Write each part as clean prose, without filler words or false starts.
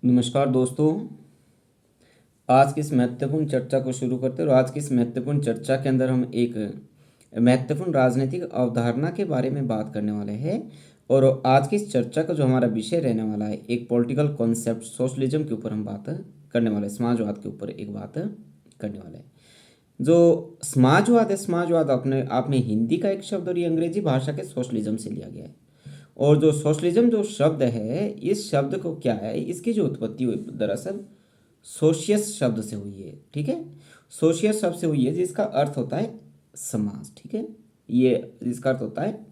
नमस्कार दोस्तों। आज की इस महत्वपूर्ण चर्चा को शुरू करते हैं और आज की इस महत्वपूर्ण चर्चा के अंदर हम एक महत्वपूर्ण राजनीतिक अवधारणा के बारे में बात करने वाले हैं। और आज की इस चर्चा का जो हमारा विषय रहने वाला है, एक पॉलिटिकल कॉन्सेप्ट सोशलिज्म के ऊपर हम बात करने वाले हैं, समाजवाद के ऊपर एक बात करने वाले हैं। जो समाजवाद है, समाजवाद अपने आप में हिंदी का एक शब्द और ये अंग्रेजी भाषा के सोशलिज्म से लिया गया है। और जो सोशलिज्म जो शब्द है, इस शब्द को क्या है, इसकी जो उत्पत्ति हुई दरअसल सोशियस शब्द से हुई है। ठीक है, सोशियस शब्द से हुई है जिसका अर्थ होता है समाज। ठीक है, ये जिसका अर्थ होता है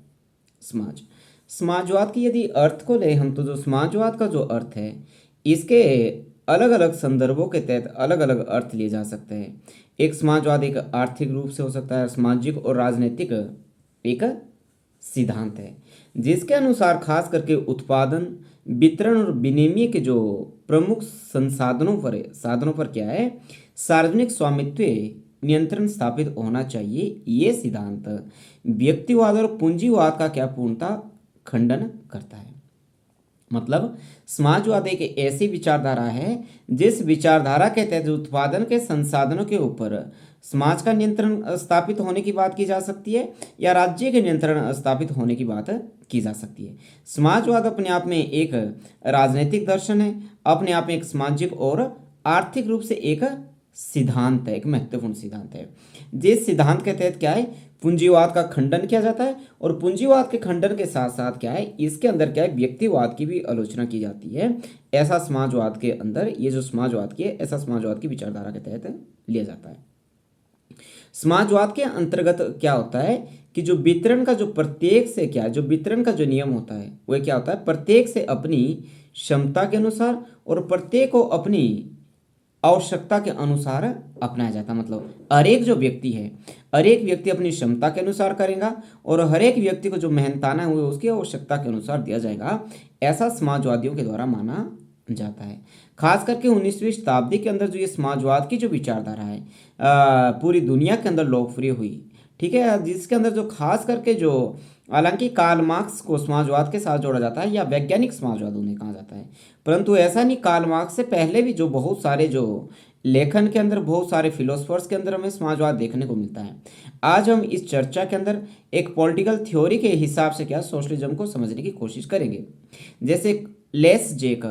समाज। समाजवाद की यदि अर्थ को ले हम, तो जो समाजवाद का जो अर्थ है, इसके अलग अलग संदर्भों के तहत अलग अलग अर्थ लिए जा सकते हैं। एक समाजवाद एक आर्थिक रूप से हो सकता है, सामाजिक और राजनीतिक एक सिद्धांत है जिसके अनुसार खास करके उत्पादन, वितरण और विनिमय के जो प्रमुख साधनों पर क्या है, सार्वजनिक स्वामित्व नियंत्रण स्थापित होना चाहिए। ये सिद्धांत व्यक्तिवाद और पूंजीवाद का क्या पूर्णतः खंडन करता है। मतलब समाजवाद एक ऐसी विचारधारा है जिस विचारधारा के तहत उत्पादन के संसाधनों के ऊपर समाज का नियंत्रण स्थापित होने की बात की जा सकती है या राज्य के नियंत्रण स्थापित होने की बात की जा सकती है। समाजवाद अपने आप में एक राजनीतिक दर्शन है, अपने आप में एक सामाजिक और आर्थिक रूप से एक सिद्धांत है, एक महत्वपूर्ण सिद्धांत है। जिस सिद्धांत के तहत क्या है, पूंजीवाद का खंडन किया जाता है और पूंजीवाद के खंडन के साथ साथ क्या है, इसके अंदर क्या है, व्यक्तिवाद की भी आलोचना की जाती है। ऐसा समाजवाद के अंदर, ये जो समाजवाद की है, ऐसा समाजवाद की विचारधारा के तहत लिया जाता है। समाजवाद के अंतर्गत क्या होता है कि जो वितरण का जो प्रत्येक से क्या है, जो वितरण का जो नियम होता है वह क्या होता है, प्रत्येक से अपनी क्षमता के अनुसार और प्रत्येक को अपनी आवश्यकता के अनुसार अपनाया जाता है। मतलब हर एक जो व्यक्ति है, हर एक व्यक्ति अपनी क्षमता के अनुसार करेगा और हर एक व्यक्ति को जो मेहनताना है वो उसकी आवश्यकता के अनुसार दिया जाएगा। ऐसा समाजवादियों के द्वारा माना जाता है। खास करके 19वीं शताब्दी के अंदर जो ये समाजवाद की जो विचारधारा है पूरी दुनिया के अंदर लोकप्रिय हुई। ठीक है, जिसके अंदर जो खास करके जो, हालांकि कार्ल मार्क्स को समाजवाद के साथ जोड़ा जाता है या वैज्ञानिक समाजवाद उन्हें कहा जाता है, परंतु ऐसा नहीं, कार्ल मार्क्स से पहले भी जो बहुत सारे जो लेखन के अंदर, बहुत सारे फिलोसफर्स के अंदर हमें समाजवाद देखने को मिलता है। आज हम इस चर्चा के अंदर एक पॉलिटिकल थ्योरी के हिसाब से क्या सोशलिज्म को समझने की कोशिश करेंगे। जैसे लेस जेक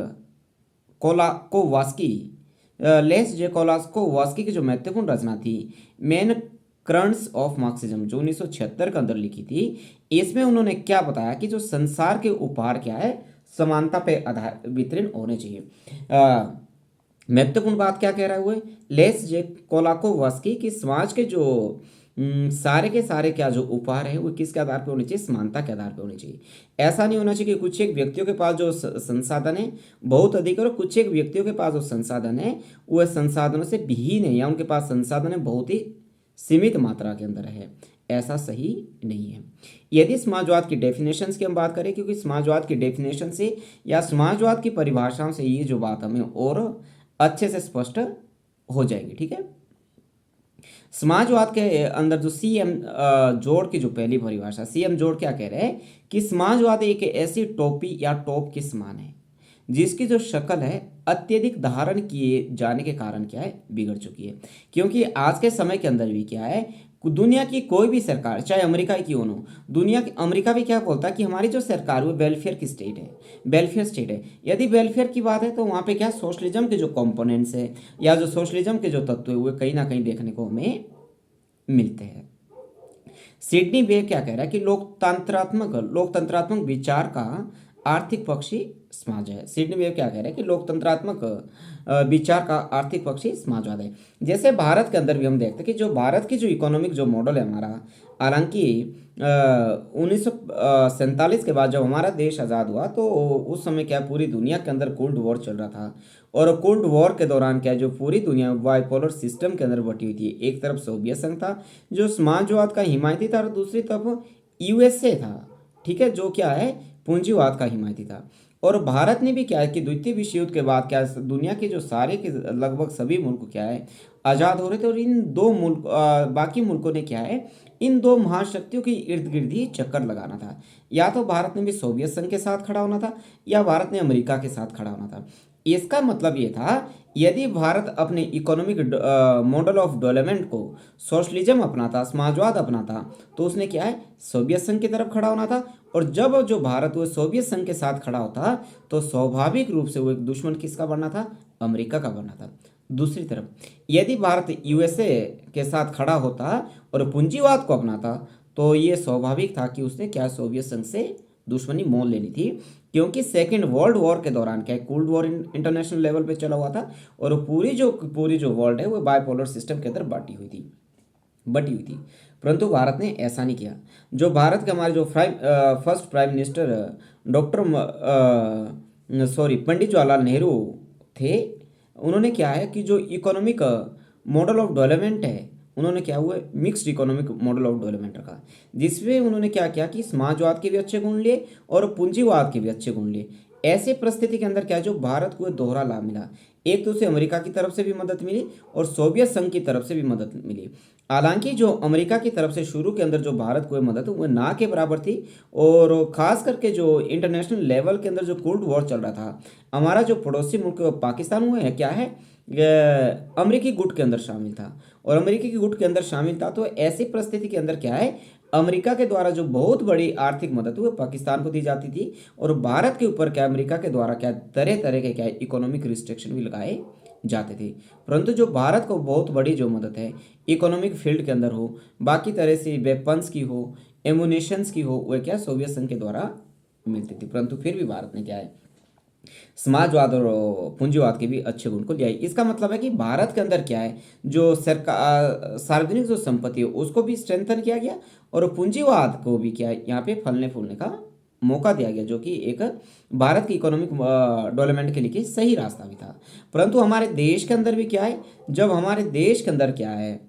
कोलाकोवास्की लेस जे कोलास्कोवास्की की जो महत्वपूर्ण रचना थी, मेन करंट्स ऑफ मार्क्सिज्म, जो 1976 के अंदर लिखी थी, इसमें उन्होंने क्या बताया कि जो संसार के उपहार क्या है, समानता पे आधार वितरण होने चाहिए। महत्वपूर्ण बात क्या कह रहा है हुए, लेस जे कोलाकोवास्की की समाज के जो सारे के सारे क्या जो उपहार है वो किसके आधार पे होने चाहिए, समानता के आधार पे होने चाहिए। ऐसा नहीं होना चाहिए कि कुछ एक व्यक्तियों के पास जो संसाधन है बहुत अधिक और कुछ एक व्यक्तियों के पास जो संसाधन है वह संसाधनों से विहीन है या उनके पास संसाधन है बहुत ही सीमित मात्रा के अंदर है। ऐसा सही नहीं है। यदि समाजवाद की डेफिनेशंस की हम बात करें, क्योंकि समाजवाद की डेफिनेशन से या समाजवाद की परिभाषाओं से ये जो बात हमें और अच्छे से स्पष्ट हो जाएगी। ठीक है, समाजवाद के अंदर जो सीएम जोड़ की जो पहली परिभाषा, सीएम जोड़ क्या कह रहे हैं कि समाजवाद एक ऐसी टोपी या टोप के समान है जिसकी जो शक्ल है अत्यधिक धारण किए जाने के कारण क्या है, बिगड़ चुकी है। क्योंकि आज के समय के अंदर भी क्या है, दुनिया की कोई भी सरकार, चाहे अमेरिका की क्यों हो, दुनिया की अमेरिका भी क्या बोलता है कि हमारी जो सरकार वो वेलफेयर की स्टेट है, वेलफेयर स्टेट है। यदि वेलफेयर की बात है तो वहाँ पे क्या सोशलिज्म के जो कंपोनेंट्स है या जो सोशलिज्म के जो तत्व है वो कहीं ना कहीं देखने को हमें मिलते हैं। सिडनी वे क्या कह रहा है कि लोकतंत्रात्मक विचार का आर्थिक पक्षी समाज है। सिडनी वेव क्या कह रहा है कि लोकतंत्रात्मक विचार का आर्थिक पक्षी समाजवाद है। जैसे भारत के अंदर भी हम देखते हैं कि जो भारत की जो इकोनॉमिक जो मॉडल है हमारा, हालांकि 1947 के बाद जब हमारा देश आज़ाद हुआ तो उस समय क्या पूरी दुनिया के अंदर कोल्ड वॉर चल रहा था और कोल्ड वॉर के दौरान क्या जो पूरी दुनिया बाइपोलर सिस्टम के अंदर बटी हुई थी। एक तरफ सोवियत संघ था जो समाजवाद का हिमायती था और दूसरी तरफ यूएसए था, ठीक है, जो क्या है पूंजीवाद का हिमायती था। और भारत ने भी क्या है कि द्वितीय विश्व युद्ध के बाद क्या है, दुनिया के जो सारे के लगभग सभी मुल्क क्या है आज़ाद हो रहे थे और इन दो मुल्क बाकी मुल्कों ने क्या है इन दो महाशक्तियों के इर्द गिर्द ही चक्कर लगाना था। या तो भारत ने भी सोवियत संघ के साथ खड़ा होना था या भारत ने अमेरिका के साथ खड़ा होना था। इसका मतलब ये था, यदि भारत अपने इकोनॉमिक मॉडल ऑफ डेवलपमेंट को सोशलिज्म अपनाता, समाजवाद अपनाता, तो उसने क्या है, सोवियत संघ की तरफ खड़ा होना था। और जब जो भारत वो सोवियत संघ के साथ खड़ा होता, तो स्वाभाविक रूप से वो एक दुश्मन किसका बनना था, अमेरिका का बनना था। दूसरी तरफ यदि भारत यूएसए के साथ खड़ा होता और पूंजीवाद को अपनाता, तो ये स्वाभाविक था कि उसने क्या, सोवियत संघ से दुश्मनी मोल लेनी थी। क्योंकि सेकेंड वर्ल्ड वॉर के दौरान क्या, कोल्ड वॉर इंटरनेशनल लेवल पे चला हुआ था, और पूरी जो वर्ल्ड है वो बाइपोलर सिस्टम के अंदर बटी हुई थी। परंतु भारत ने ऐसा नहीं किया। जो भारत के हमारे जो first prime minister doctor Pandit Jawaharlal Nehru थे, उन्होंने क्या है कि जो इकोनॉमिक मॉडल ऑफ डेवलपमेंट है, उन्होंने क्या हुआ, mixed economic model of development रखा, जिसमें उन्होंने क्या किया कि समाजवाद के भी अच्छे गुण लिए और पूंजीवाद के भी अच्छे गुण लिए। ऐसे परिस्थिति के अंदर क्या, जो भारत को दोहरा लाभ मिला, एक तो उसे अमेरिका की तरफ से भी मदद मिली और सोवियत संघ की तरफ से भी मदद मिली। हालांकि जो अमेरिका की तरफ से शुरू के अंदर जो भारत को मदद वो ना के बराबर थी, और खास करके जो इंटरनेशनल लेवल के अंदर जो कोल्ड वॉर चल रहा था, हमारा जो पड़ोसी मुल्क पाकिस्तान हुआ है क्या है, अमेरिकी गुट के अंदर शामिल था, और अमेरिकी के गुट के अंदर शामिल था। तो ऐसी परिस्थिति के अंदर क्या है, अमेरिका के द्वारा जो बहुत बड़ी आर्थिक मदद वो पाकिस्तान को दी जाती थी, और भारत के ऊपर क्या, अमेरिका के द्वारा क्या, तरह तरह के क्या, इकोनॉमिक रिस्ट्रिक्शन भी लगाए जाते थे। परंतु जो भारत को बहुत बड़ी जो मदद है इकोनॉमिक फील्ड के अंदर हो, बाकी तरह से वेपन्स की हो, एमुनेशंस की हो, वह क्या, सोवियत संघ के द्वारा मिलती थी। परंतु फिर भी भारत ने क्या है, समाजवाद और पूंजीवाद के भी अच्छे गुण को लिया है। इसका मतलब है कि भारत के अंदर क्या है, जो सरकार सार्वजनिक जो संपत्ति है उसको भी स्ट्रेंथन किया गया, और पूंजीवाद को भी क्या है, यहाँ पे फलने फूलने का मौका दिया गया, जो कि एक भारत की इकोनॉमिक डेवलपमेंट के लिए सही रास्ता भी था। परंतु हमारे देश के अंदर भी क्या है, जब हमारे देश के अंदर क्या है,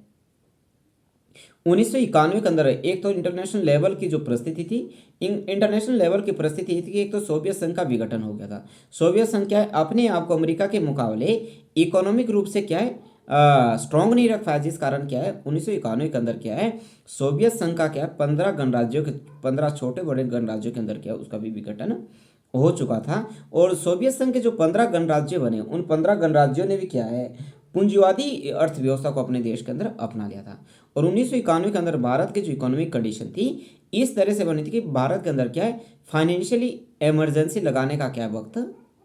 1991 के अंदर एक तो इंटरनेशनल लेवल की जो परिस्थिति थी, इंटरनेशनल लेवल की परिस्थिति ये थी कि एक तो सोवियत संघ का विघटन हो गया था। सोवियत संघ क्या है, अपने आप को अमेरिका के मुकाबले इकोनॉमिक रूप से क्या है, स्ट्रांग नहीं रख पाया, जिस कारण क्या है 1991 के अंदर क्या है, सोवियत संघ का क्या है, 15 छोटे बड़े गणराज्यों के अंदर क्या है, उसका भी विघटन हो चुका था। और सोवियत संघ के जो 15 गणराज्य बने, उन 15 गणराज्यों ने भी क्या है, पूंजीवादी अर्थव्यवस्था को अपने देश के अंदर अपना लिया था। और 1991 के अंदर भारत की जो इकोनॉमिक कंडीशन थी इस तरह से बनी थी कि भारत के अंदर क्या है, फाइनेंशियली इमरजेंसी लगाने का क्या वक्त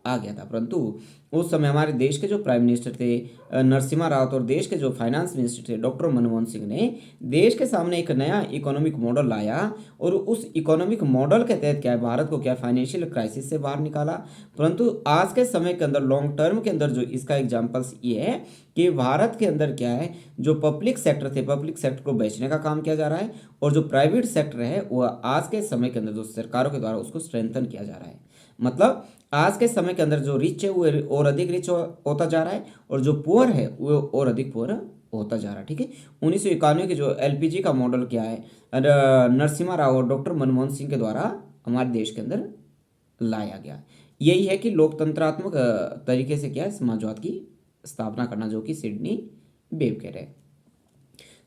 आ गया था। परंतु उस समय हमारे देश के जो प्राइम मिनिस्टर थे नरसिम्हा राव, और देश के जो फाइनेंस मिनिस्टर थे डॉक्टर मनमोहन सिंह ने देश के सामने एक नया इकोनॉमिक मॉडल लाया, और उस इकोनॉमिक मॉडल के तहत क्या है, भारत को क्या, फाइनेंशियल क्राइसिस से बाहर निकाला। परंतु आज के समय के अंदर लॉन्ग टर्म के अंदर जो इसका एग्जाम्पल्स ये है कि भारत के अंदर क्या है, जो पब्लिक सेक्टर थे, पब्लिक सेक्टर को बेचने का काम किया जा रहा है, और जो प्राइवेट सेक्टर है वो आज के समय के अंदर जो सरकारों के द्वारा उसको स्ट्रेंथन किया जा रहा है। मतलब आज के समय के अंदर जो रिच है वो और अधिक रिच होता जा रहा है, और जो पुअर है वो और अधिक पुअर होता जा रहा है। ठीक है, 1991 के जो एलपीजी का मॉडल क्या है, नरसिम्हा राव और डॉक्टर मनमोहन सिंह के द्वारा हमारे देश के अंदर लाया गया। यही है कि लोकतंत्रात्मक तरीके से क्या है, समाजवाद की स्थापना करना, जो कि सिडनी बेव कह रहे हैं।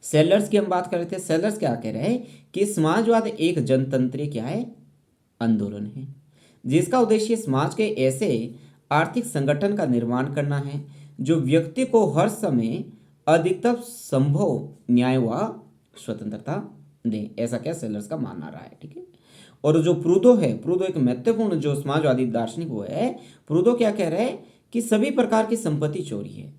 सेलर्स की हम बात कर रहे थे। सेलर्स क्या कह रहे हैं कि समाजवाद एक जनतंत्रीय क्या है, आंदोलन है, जिसका उद्देश्य समाज के ऐसे आर्थिक संगठन का निर्माण करना है जो व्यक्ति को हर समय अधिकतम संभव न्याय व स्वतंत्रता दे। ऐसा क्या सेलर्स का मानना रहा है। ठीक है, और जो प्रूदो है, प्रूदो एक महत्वपूर्ण जो समाजवादी दार्शनिक वो है, प्रूदो क्या कह रहा है कि सभी प्रकार की संपत्ति चोरी है।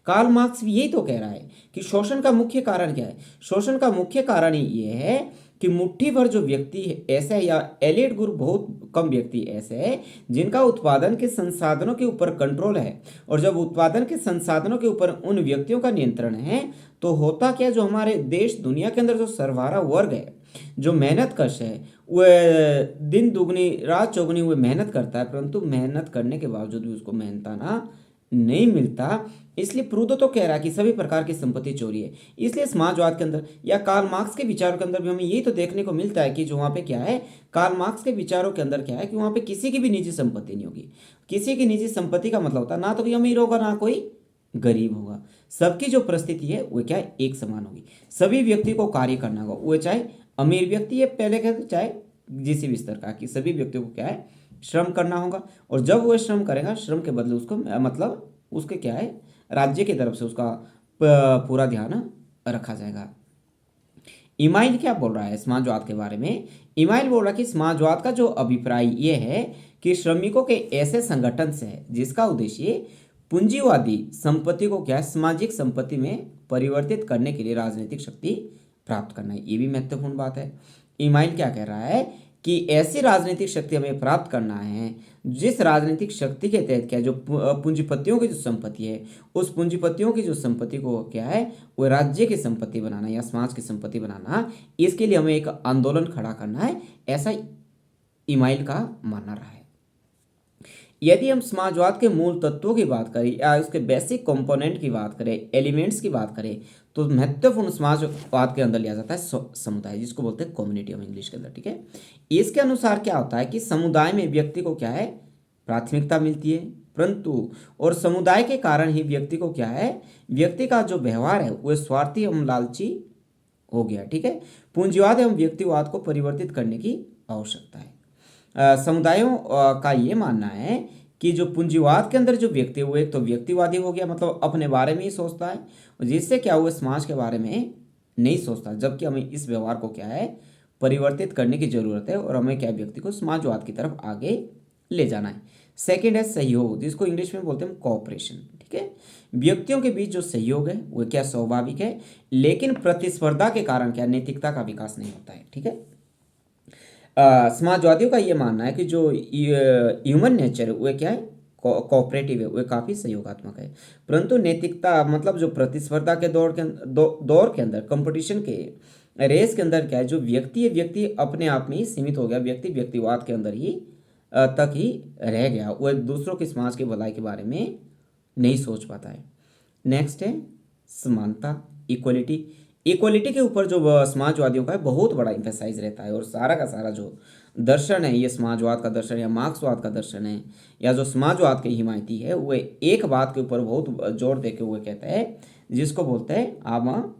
कार्ल मार्क्स भी यही तो कह रहा है कि शोषण का मुख्य कारण क्या है, शोषण का मुख्य कारण ही ये है कि मुट्ठी भर जो व्यक्ति ऐसे है, या एलिट ग्रुप बहुत कम व्यक्ति ऐसे हैं जिनका उत्पादन के संसाधनों के ऊपर कंट्रोल है, और जब उत्पादन के संसाधनों के ऊपर उन व्यक्तियों का नियंत्रण है, तो होता क्या, जो हमारे देश दुनिया के अंदर जो सर्वहारा वर्ग है, जो मेहनत कश है, वह दिन दुगनी रात चौगुनी वह मेहनत करता है, परंतु मेहनत करने के बावजूद भी उसको मेहनताना नहीं मिलता। इसलिए प्रूदो तो कह रहा है कि सभी प्रकार की संपत्ति चोरी है। इसलिए समाजवाद के अंदर या कार्ल मार्क्स के विचारों के अंदर भी हमें यही तो देखने को मिलता है कि जो वहाँ पे क्या है, कार्ल मार्क्स के विचारों के अंदर क्या है कि वहाँ पे किसी की भी निजी संपत्ति नहीं होगी। किसी की निजी संपत्ति का मतलब होता है ना तो कोई अमीर होगा ना कोई गरीब होगा, सबकी जो परिस्थिति है वो क्या है, एक समान होगी। सभी व्यक्ति को कार्य करना होगा, वो चाहे अमीर व्यक्ति है पहले के चाहे जिस भी स्तर का, कि सभी व्यक्तियों को क्या है श्रम करना होगा, और जब वो श्रम करेगा श्रम के बदले उसको मतलब उसके क्या है, राज्य की तरफ से उसका पूरा ध्यान रखा जाएगा। इमाइल क्या बोल रहा है समाजवाद के बारे में? इमाइल बोल रहा है कि समाजवाद का जो अभिप्राय ये है कि श्रमिकों के ऐसे संगठन से है जिसका उद्देश्य पूंजीवादी संपत्ति को क्या है, सामाजिक संपत्ति में परिवर्तित करने के लिए राजनीतिक शक्ति प्राप्त करना है। ये भी महत्वपूर्ण बात है। इमाइल क्या कह रहा है कि ऐसी राजनीतिक शक्ति हमें प्राप्त करना है जिस राजनीतिक शक्ति के तहत क्या है, जो पूंजीपतियों की जो संपत्ति है, उस पूंजीपतियों की जो संपत्ति को क्या है, वो राज्य की संपत्ति बनाना या समाज की संपत्ति बनाना, इसके लिए हमें एक आंदोलन खड़ा करना है, ऐसा इमाइल का मानना रहा है। यदि हम समाजवाद के मूल तत्वों की बात करें या उसके बेसिक कंपोनेंट की बात करें, एलिमेंट्स की बात करें, तो महत्वपूर्ण समाजवाद के अंदर लिया जाता है समुदाय, जिसको बोलते हैं कम्युनिटी हम इंग्लिश के अंदर, ठीक है। इसके अनुसार क्या होता है कि समुदाय में व्यक्ति को क्या है, प्राथमिकता मिलती है, परंतु और समुदाय के कारण ही व्यक्ति को क्या है, व्यक्ति का जो व्यवहार है वह स्वार्थी एवं लालची हो गया, ठीक है। पूंजीवाद एवं व्यक्तिवाद को परिवर्तित करने की आवश्यकता है। समुदायों का ये मानना है कि जो पूंजीवाद के अंदर जो व्यक्ति है वो एक तो व्यक्तिवादी हो गया, मतलब अपने बारे में ही सोचता है, जिससे क्या हुआ, समाज के बारे में नहीं सोचता, जबकि हमें इस व्यवहार को क्या है, परिवर्तित करने की जरूरत है और हमें क्या, व्यक्ति को समाजवाद की तरफ आगे ले जाना है। सेकेंड है सहयोग, जिसको इंग्लिश में बोलते हैं कोऑपरेशन, ठीक है। व्यक्तियों के बीच जो सहयोग है वो क्या, स्वाभाविक है, लेकिन प्रतिस्पर्धा के कारण क्या, नैतिकता का विकास नहीं होता है, ठीक है। समाजवादियों का ये मानना है कि जो ह्यूमन नेचर है वह क्या है, कोऑपरेटिव है, वह काफ़ी सहयोगात्मक है, परंतु नैतिकता मतलब जो प्रतिस्पर्धा के दौर के अंदर कंपटीशन के रेस के अंदर क्या है, जो व्यक्ति है, व्यक्ति अपने आप में ही सीमित हो गया, व्यक्ति व्यक्तिवाद के अंदर ही तक ही रह गया, वह दूसरों की समाज की भलाई के बारे में नहीं सोच पाता है। नेक्स्ट है समानता, इक्वलिटी। इक्वलिटी के ऊपर जो समाजवादियों का है बहुत बड़ा इम्फेसाइज रहता है, और सारा का सारा जो दर्शन है, ये समाजवाद का दर्शन या मार्क्सवाद का दर्शन है, या जो समाजवाद के हिमायती है, वो एक बात के ऊपर बहुत जोर देके हुए कहते हैं, जिसको बोलते हैं आप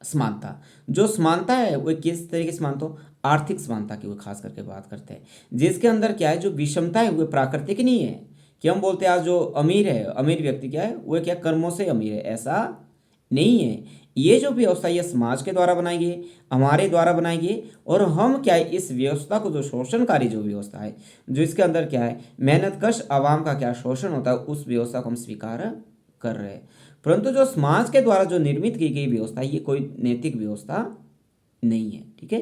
समानता। जो समानता है वो किस तरह की समानता हो, आर्थिक समानता की वो खास करके बात करते हैं, जिसके अंदर क्या है, जो विषमता है वो प्राकृतिक नहीं है कि हम बोलते हैं आज जो अमीर है, अमीर व्यक्ति क्या है, वो क्या कर्मों से अमीर है, ऐसा नहीं है। ये जो व्यवस्था ये समाज के द्वारा बनाई गई, हमारे द्वारा बनाई गई, और हम क्या है, इस व्यवस्था को जो शोषणकारी जो व्यवस्था है, जो इसके अंदर क्या है, मेहनतकश आवाम का क्या शोषण होता है, उस व्यवस्था को हम स्वीकार कर रहे हैं। परंतु जो समाज के द्वारा जो निर्मित की गई व्यवस्था है, ये कोई नैतिक व्यवस्था नहीं है, ठीक है,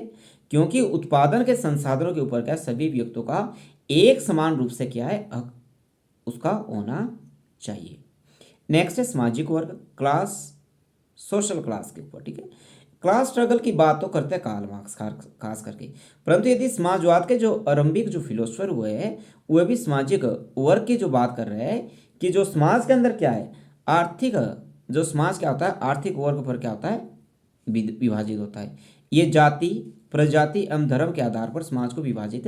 क्योंकि उत्पादन के संसाधनों के ऊपर क्या, सभी व्यक्तियों का एक समान रूप से क्या है, हक उसका होना चाहिए। नेक्स्ट है सामाजिक वर्ग, क्लास, सोशल क्लास के ऊपर, ठीक है। क्लास स्ट्रगल की बात तो करते हैं कार्ल मार्क्स खास करके, परंतु यदि समाजवाद के जो आरंभिक जो फिलोसफर हुए हैं वह भी सामाजिक वर्ग की जो बात कर रहे हैं कि जो समाज के अंदर क्या है, आर्थिक, जो समाज क्या होता है, आर्थिक वर्ग पर क्या होता है, विभाजित होता है। ये जाति, प्रजाति एवं धर्म के आधार पर समाज को विभाजित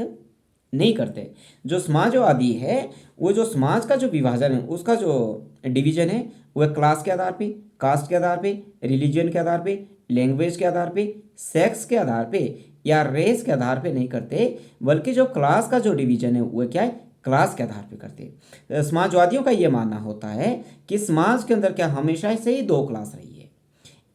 नहीं करते। जो समाजवादी है वो जो समाज का जो विभाजन है, उसका जो डिवीजन है, वह क्लास के आधार पे, कास्ट के आधार पे, रिलीजन के आधार पे, लैंग्वेज के आधार पे, सेक्स के आधार पे या रेस के आधार पे नहीं करते, बल्कि जो क्लास का जो डिवीजन है वह क्या है, क्लास के आधार पे करते हैं। समाजवादियों का यह मानना होता है कि समाज के अंदर क्या हमेशा से ही दो क्लास रही है,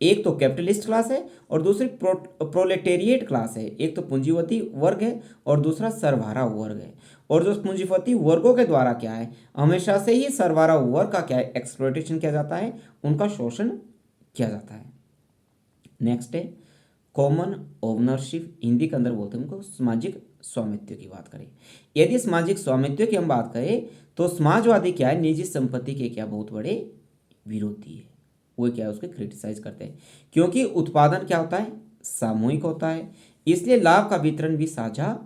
एक तो कैपिटलिस्ट क्लास है और दूसरी प्रोलेटेरिएट क्लास है। एक तो पूंजीपति वर्ग है और दूसरा सरवारा वर्ग है, और जो पूंजीपति वर्गों के द्वारा क्या है, हमेशा से ही सरवारा वर्ग का क्या है, एक्सप्लॉयटेशन किया जाता है, उनका शोषण किया जाता है। नेक्स्ट है कॉमन ओनरशिप, हिंदी के अंदर बोलते हैं उनको सामाजिक स्वामित्व की बात करें। यदि सामाजिक स्वामित्व की हम बात करें तो समाजवादी क्या है, निजी संपत्ति के क्या बहुत बड़े विरोधी है, वो क्या है, उसके क्रिटिसाइज करते हैं, क्योंकि उत्पादन क्या होता है, सामूहिक होता है, इसलिए लाभ का वितरण भी साझा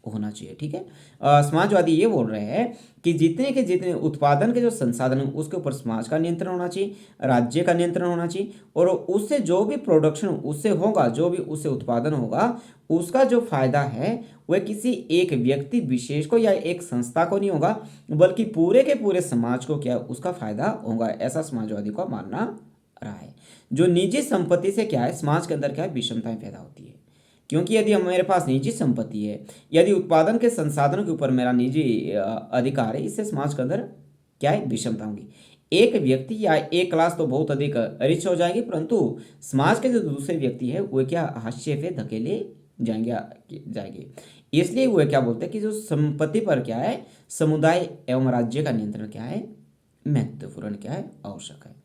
होना चाहिए, ठीक है। समाजवादी ये बोल रहे हैं कि जितने के जितने उत्पादन के जो संसाधन है उसके ऊपर समाज का नियंत्रण होना चाहिए, राज्य का नियंत्रण होना चाहिए, और उससे जो भी प्रोडक्शन उससे होगा, जो भी उससे उत्पादन होगा, उसका जो फायदा है वह किसी एक व्यक्ति विशेष को या एक संस्था को नहीं होगा, बल्कि पूरे के पूरे समाज को क्या उसका फायदा होगा, ऐसा समाजवादी का मानना रहा है। जो निजी संपत्ति से क्या है, समाज के अंदर क्या है, विषमताएं पैदा होती है, क्योंकि यदि मेरे पास निजी संपत्ति है, यदि उत्पादन के संसाधनों के ऊपर मेरा निजी अधिकार है, इससे समाज के अंदर क्या है, विषमता होगी। एक व्यक्ति या एक क्लास तो बहुत अधिक रिच हो जाएगी, परंतु समाज के जो दूसरे व्यक्ति है वो क्या हाशिए पे धकेले जाएंगे। इसलिए वो क्या बोलते हैं कि जो संपत्ति पर क्या है, समुदाय एवं राज्य का नियंत्रण क्या है, महत्वपूर्ण क्या है, आवश्यक है।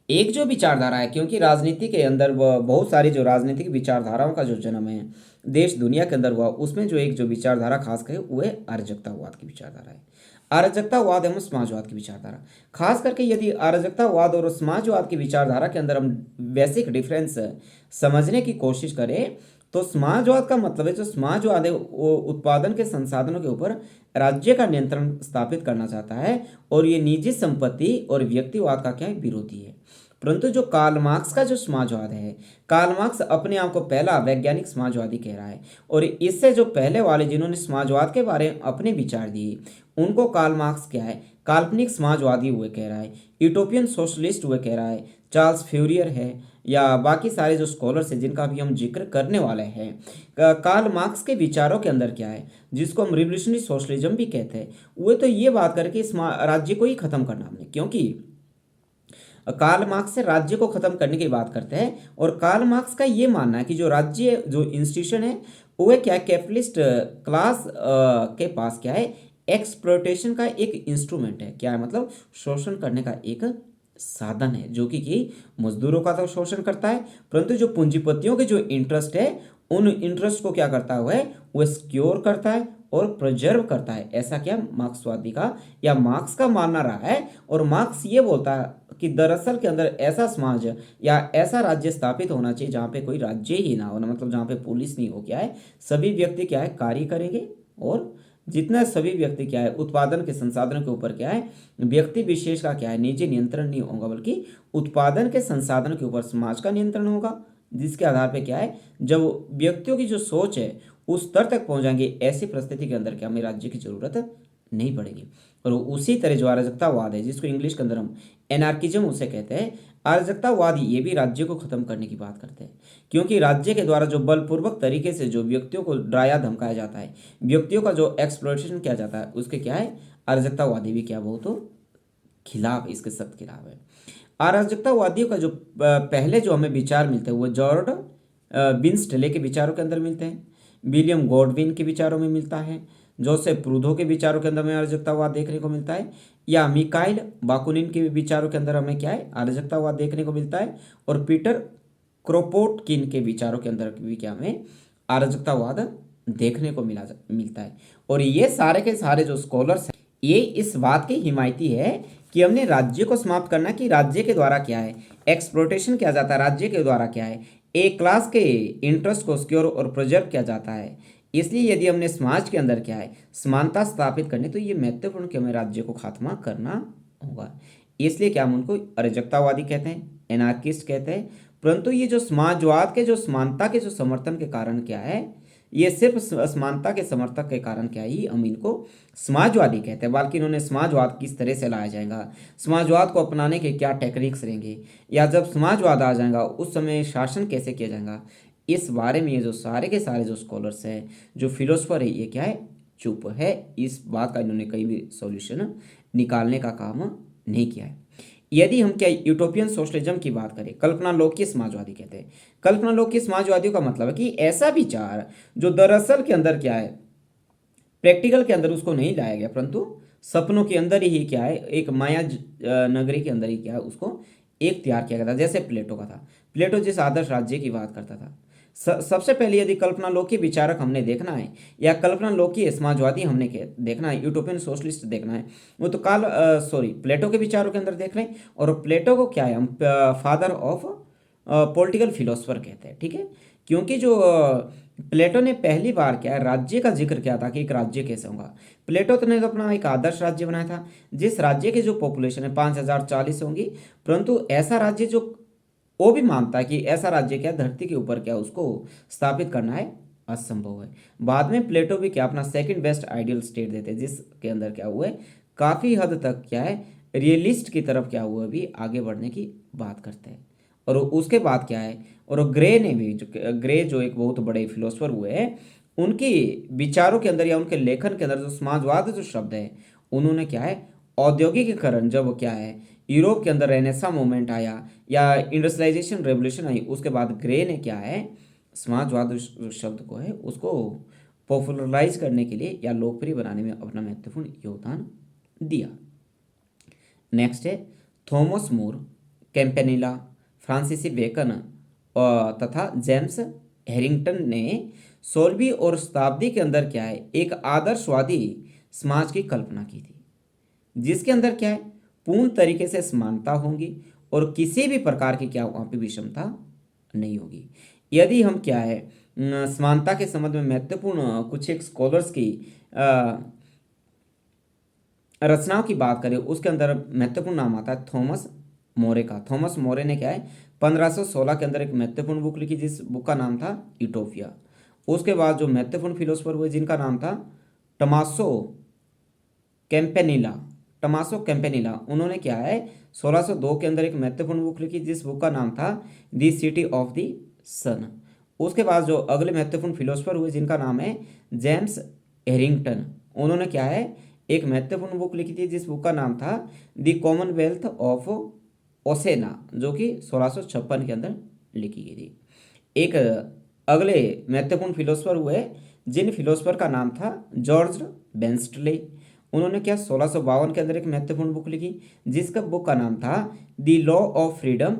एक जो विचारधारा है, क्योंकि राजनीति के अंदर वह बहुत सारी जो राजनीतिक विचारधाराओं का जो जन्म है देश दुनिया के अंदर हुआ, उसमें जो एक जो विचारधारा खास कर वो है अराजकतावाद की विचारधारा है। अराजकतावाद एवं समाजवाद की विचारधारा, खास करके यदि अराजकतावाद और समाजवाद की विचारधारा के अंदर हम बेसिक डिफरेंस समझने की कोशिश करें, तो समाजवाद का मतलब है, जो समाजवाद है वो उत्पादन के संसाधनों के ऊपर राज्य का नियंत्रण स्थापित करना चाहता है, और ये निजी संपत्ति और व्यक्तिवाद का क्या है, विरोधी है। परंतु जो कार्ल मार्क्स का जो समाजवाद है, कार्ल मार्क्स अपने आप को पहला वैज्ञानिक समाजवादी कह रहा है, और इससे जो पहले वाले जिन्होंने समाजवाद के बारे में अपने विचार दिए उनको कार्ल मार्क्स क्या है, काल्पनिक समाजवादी हुए कह रहा है, यूटोपियन सोशलिस्ट हुए कह रहा है। चार्ल्स फ्यूरियर है या बाकी सारे जो स्कॉलर्स हैं जिनका भी हम जिक्र करने वाले हैं, कार्ल मार्क्स के विचारों के अंदर क्या है, जिसको हम रिवोल्यूशनरी सोशलिज्म भी कहते हैं, वो तो ये बात करके इस राज्य को ही खत्म करना हमने, क्योंकि कार्ल मार्क्स से राज्य को खत्म करने की बात करते हैं। और कार्ल मार्क्स का ये मानना है कि जो राज्य जो इंस्टीट्यूशन है वो क्या है, कैपिटलिस्ट क्लास के पास क्या है, एक्सप्लॉयटेशन का एक इंस्ट्रूमेंट है। क्या है मतलब, शोषण करने का एक साधन है, जो कि मजदूरों का तो शोषण करता है, परंतु जो पूंजीपतियों के जो इंटरेस्ट है उन इंटरेस्ट को क्या करता है वो सिक्योर करता है और प्रिजर्व करता है। ऐसा क्या मार्क्सवादी का या मार्क्स का मानना रहा है। और मार्क्स ये बोलता है कि दरअसल के अंदर ऐसा समाज या ऐसा राज्य स्थापित होना चाहिए जहाँ पे कोई राज्य ही ना हो, ना मतलब जहाँ पे पुलिस नहीं हो, क्या है सभी व्यक्ति क्या है कार्य करेंगे, और जितना सभी व्यक्ति क्या है उत्पादन के संसाधनों के ऊपर क्या है व्यक्ति विशेष का क्या है निजी नियंत्रण नहीं होगा, बल्कि उत्पादन के संसाधनों के ऊपर समाज का नियंत्रण होगा, जिसके आधार पे क्या है जब व्यक्तियों की जो सोच है उस स्तर तक पहुंच जाएंगे, ऐसी परिस्थिति के अंदर क्या हमें राज्य की जरूरत नहीं पड़ेगी। और उसी तरह जो अराजकतावाद है, जिसको इंग्लिश के अंदर हम एनार्किज्म उसे कहते हैं, अराजकतावाद ये भी राज्य को खत्म करने की बात करते हैं, क्योंकि राज्य के द्वारा जो बलपूर्वक तरीके से जो व्यक्तियों को डराया धमकाया जाता है, व्यक्तियों का जो एक्सप्लॉयटेशन किया जाता है, उसके क्या है अराजकतावादी भी क्या वो तो खिलाफ, इसके सख्त खिलाफ है। अराजकतावादियों का जो पहले जो हमें विचार मिलते हैं वो जॉर्ज विंस्टले के विचारों के अंदर मिलते हैं, विलियम गॉडविन के विचारों में मिलता है, जोसेफ प्रूदो के विचारों के अंदर हमें अराजकतावाद देखने को मिलता है, या मिकाइल बाकुनिन के विचारों के अंदर हमें क्या है अराजकतावाद देखने को मिलता है, और पीटर क्रोपोटकिन के विचारों के अंदर भी क्या हमें अराजकतावाद देखने को मिलता है। और ये सारे के सारे जो स्कॉलर्स हैं ये इस बात के हिमायती है कि हमने राज्य को समाप्त करना, कि राज्य के द्वारा क्या है एक्सप्लोटेशन किया जाता है, राज्य के द्वारा क्या है एक क्लास के इंटरेस्ट को सिक्योर और प्रिजर्व किया जाता है। इसलिए यदि हमने समाज के अंदर क्या है समानता स्थापित करनी, तो ये महत्वपूर्ण कि हमें राज्य को खात्मा करना होगा। इसलिए क्या हम उनको अराजकतावादी कहते हैं, एनार्किस्ट कहते हैं। परंतु ये जो समाजवाद के जो समानता के जो समर्थन के कारण क्या है, ये सिर्फ समानता के समर्थक के कारण क्या ही हम इनको समाजवादी कहते हैं, बल्कि इन्होंने समाजवाद किस तरह से लाया जाएगा, समाजवाद को अपनाने के क्या टेक्निक्स रहेंगे, या जब समाजवाद आ जाएगा उस समय शासन कैसे किया जाएगा, इस बारे में ये जो सारे के सारे जो स्कॉलर्स हैं जो फिलोसफर है ये क्या है चुप है। इस बात का इन्होंने कहीं भी सॉल्यूशन निकालने का काम नहीं किया है। यदि हम क्या यूटोपियन सोशलिज्म की बात करें, कल्पना लोकीय समाजवादी कहते हैं। कल्पना लोकीय समाजवादियों का मतलब है कि ऐसा विचार जो दरअसल के अंदर क्या है प्रैक्टिकल के अंदर उसको नहीं लाया गया, परंतु सपनों के अंदर ही क्या है एक माया नगरी के अंदर ही क्या है उसको एक तैयार किया गया था। जैसे प्लेटो का था, प्लेटो जिस आदर्श राज्य की बात करता था, सबसे पहले यदि कल्पना लोकीय विचारक हमने देखना है या कल्पना लोकीय समाजवादी हमने देखना है, यूटोपियन सोशलिस्ट देखना है, वो तो प्लेटो के विचारों के अंदर देख लें। और प्लेटो को क्या है हम फादर ऑफ पॉलिटिकल फिलोसफर कहते हैं, ठीक है, क्योंकि जो प्लेटो ने पहली बार क्या है राज्य का जिक्र किया था कि एक राज्य कैसे होगा। प्लेटो ने तो अपना एक आदर्श राज्य बनाया था जिस राज्य की जो पॉपुलेशन है 5040 होंगी, परंतु ऐसा राज्य जो वो भी मानता है कि ऐसा राज्य क्या धरती के ऊपर क्या उसको स्थापित करना है असंभव है। बाद में प्लेटो भी क्या अपना सेकंड बेस्ट आइडियल स्टेट देते हैं जिसके अंदर क्या हुआ है काफ़ी हद तक क्या है रियलिस्ट की तरफ क्या हुआ भी आगे बढ़ने की बात करते हैं। और उसके बाद क्या है, और ग्रे ने भी, जो ग्रे जो एक बहुत बड़े फिलोसफर हुए हैं, उनके विचारों के अंदर या उनके लेखन के अंदर जो समाजवाद जो शब्द है, उन्होंने क्या है, औद्योगिकीकरण जब क्या है यूरोप के अंदर रेनेसां मूवमेंट आया या इंडस्ट्रियलाइजेशन रेवोल्यूशन आई, उसके बाद ग्रे ने क्या है समाजवाद उस शब्द को है उसको पॉपुलराइज करने के लिए या लोकप्रिय बनाने में अपना महत्वपूर्ण योगदान दिया। नेक्स्ट है थॉमस मोर, कैंपेनिला, फ्रांसीसी बेकन तथा जेम्स हैरिंगटन ने 16वीं और शताब्दी के अंदर क्या है एक आदर्शवादी समाज की कल्पना की थी, जिसके अंदर क्या है पूर्ण तरीके से समानता होंगी और किसी भी प्रकार की क्या वहाँ पे विषमता नहीं होगी। यदि हम क्या है समानता के संबंध में महत्वपूर्ण कुछ एक स्कॉलर्स की अ, रचनाओं की बात करें, उसके अंदर महत्वपूर्ण नाम आता है थॉमस मोरे का। थॉमस मोरे ने क्या है 1516 के अंदर एक महत्वपूर्ण बुक लिखी, जिस बुक का नाम था यूटोपिया। उसके बाद जो महत्वपूर्ण फिलोसफर हुए जिनका नाम था टमासो कैंपेनिला, टमासो कैंपेनिला, उन्होंने क्या है 1602 के अंदर एक महत्वपूर्ण बुक लिखी, जिस बुक का नाम था द सिटी ऑफ द सन। उसके बाद जो अगले महत्वपूर्ण फिलोसफर हुए जिनका नाम है जेम्स हैरिंगटन, उन्होंने क्या है एक महत्वपूर्ण बुक लिखी थी, जिस बुक का नाम था द कॉमनवेल्थ ऑफ ओसेना, जो कि 1656 के अंदर लिखी गई थी। एक अगले महत्वपूर्ण फिलोसफर हुए जिन फिलोसफर का नाम था जॉर्ज बेंस्टले, उन्होंने क्या 1652 के अंदर एक महत्वपूर्ण बुक लिखी, जिसका बुक का नाम था the law of freedom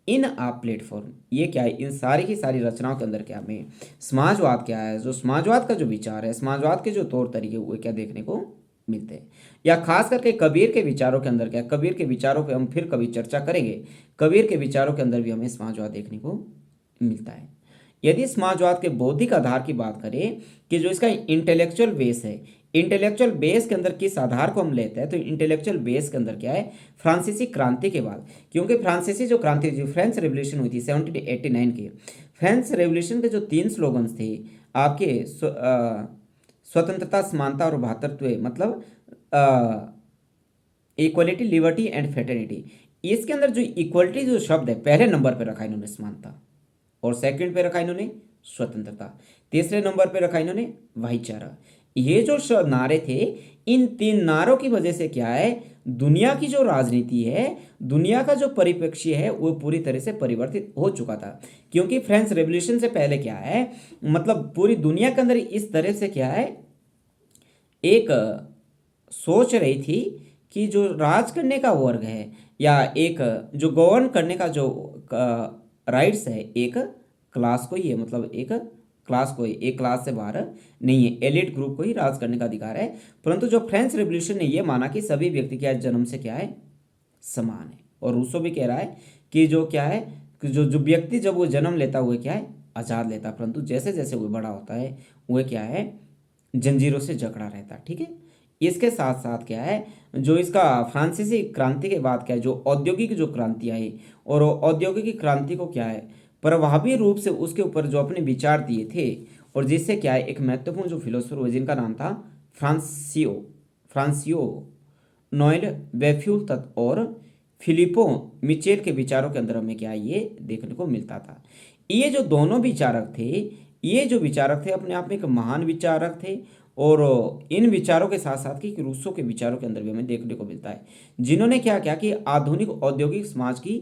in a platform. ये क्या है इन सारी की सारी रचनाओं के अंदर क्या हमें समाजवाद क्या है, जो समाजवाद का जो विचार है, समाजवाद के जो तौर तरीके हुए क्या देखने को मिलते हैं। या खास करके कबीर के विचारों के अंदर क्या, कबीर के विचारों पे हम फिर कभी चर्चा करेंगे। कबीर के विचारों के अंदर भी हमें समाजवाद देखने को मिलता है। यदि समाजवाद के बौद्धिक आधार की बात करें कि जो इसका इंटेलेक्चुअल बेस है, इंटेलेक्चुअल बेस के अंदर किस आधार को हम लेते हैं, तो इंटेलेक्चुअल बेस के अंदर क्या है फ्रांसीसी क्रांति के बाद, क्योंकि फ्रांसीसी जो क्रांति जो फ्रेंच रेवोल्यूशन हुई थी 1789 की, फ्रेंच रेवोल्यूशन के जो 3 स्लोगन्स थे आपके स्वतंत्रता, समानता और भ्रातृत्व, मतलब इक्वलिटी, लिबर्टी एंड फ्रेटर्निटी। इसके अंदर जो इक्वलिटी जो शब्द है पहले नंबर पर रखा इन्होंने समानता, और सेकंड पे रखा इन्होंने स्वतंत्रता, तीसरे नंबर पे रखा इन्होंने भाईचारा। ये जो नारे थे, इन 3 नारों की वजह से क्या है दुनिया की जो राजनीति है, दुनिया का जो परिप्रेक्ष्य है वो पूरी तरह से परिवर्तित हो चुका था। क्योंकि फ्रेंच रेवोल्यूशन से पहले क्या है, मतलब पूरी दुनिया के अंदर इस तरह से क्या है एक सोच रही थी कि जो राज करने का वर्ग है या एक जो गवर्न करने का जो राइट्स है एक क्लास को ही है, मतलब एक क्लास को ही, एक क्लास से बाहर नहीं है, एलिट ग्रुप को ही राज करने का अधिकार है। परंतु जो फ्रेंच रेवोल्यूशन ने यह माना कि सभी व्यक्ति क्या है जन्म से क्या है समान है। और रूसो भी कह रहा है कि जो क्या है कि जो जो व्यक्ति जब वो जन्म लेता है वो क्या है आज़ाद लेता है, परंतु जैसे जैसे वो बड़ा होता है वो क्या है जंजीरों से जकड़ा रहता है। ठीक है, इसके साथ साथ क्या है जो इसका फ्रांसीसी क्रांति के बाद क्या है जो औद्योगिक जो क्रांति आई, और औद्योगिक क्रांति को क्या है प्रभावी रूप से उसके ऊपर जो अपने विचार दिए थे, और जिससे क्या है एक महत्वपूर्ण जो फिलोसफर हुए जिनका नाम था फ्रांसियो फ्रांसियो नोएल बेफ्यूल तत्व और फिलिपो मिचेल के विचारों के अंदर हमें क्या है ये देखने को मिलता था। ये जो दोनों विचारक थे, ये जो विचारक थे अपने आप में एक महान विचारक थे, और इन विचारों के साथ साथ कि रूसो के विचारों के अंदर भी हमें देखने को मिलता है, जिन्होंने क्या किया कि आधुनिक औद्योगिक समाज की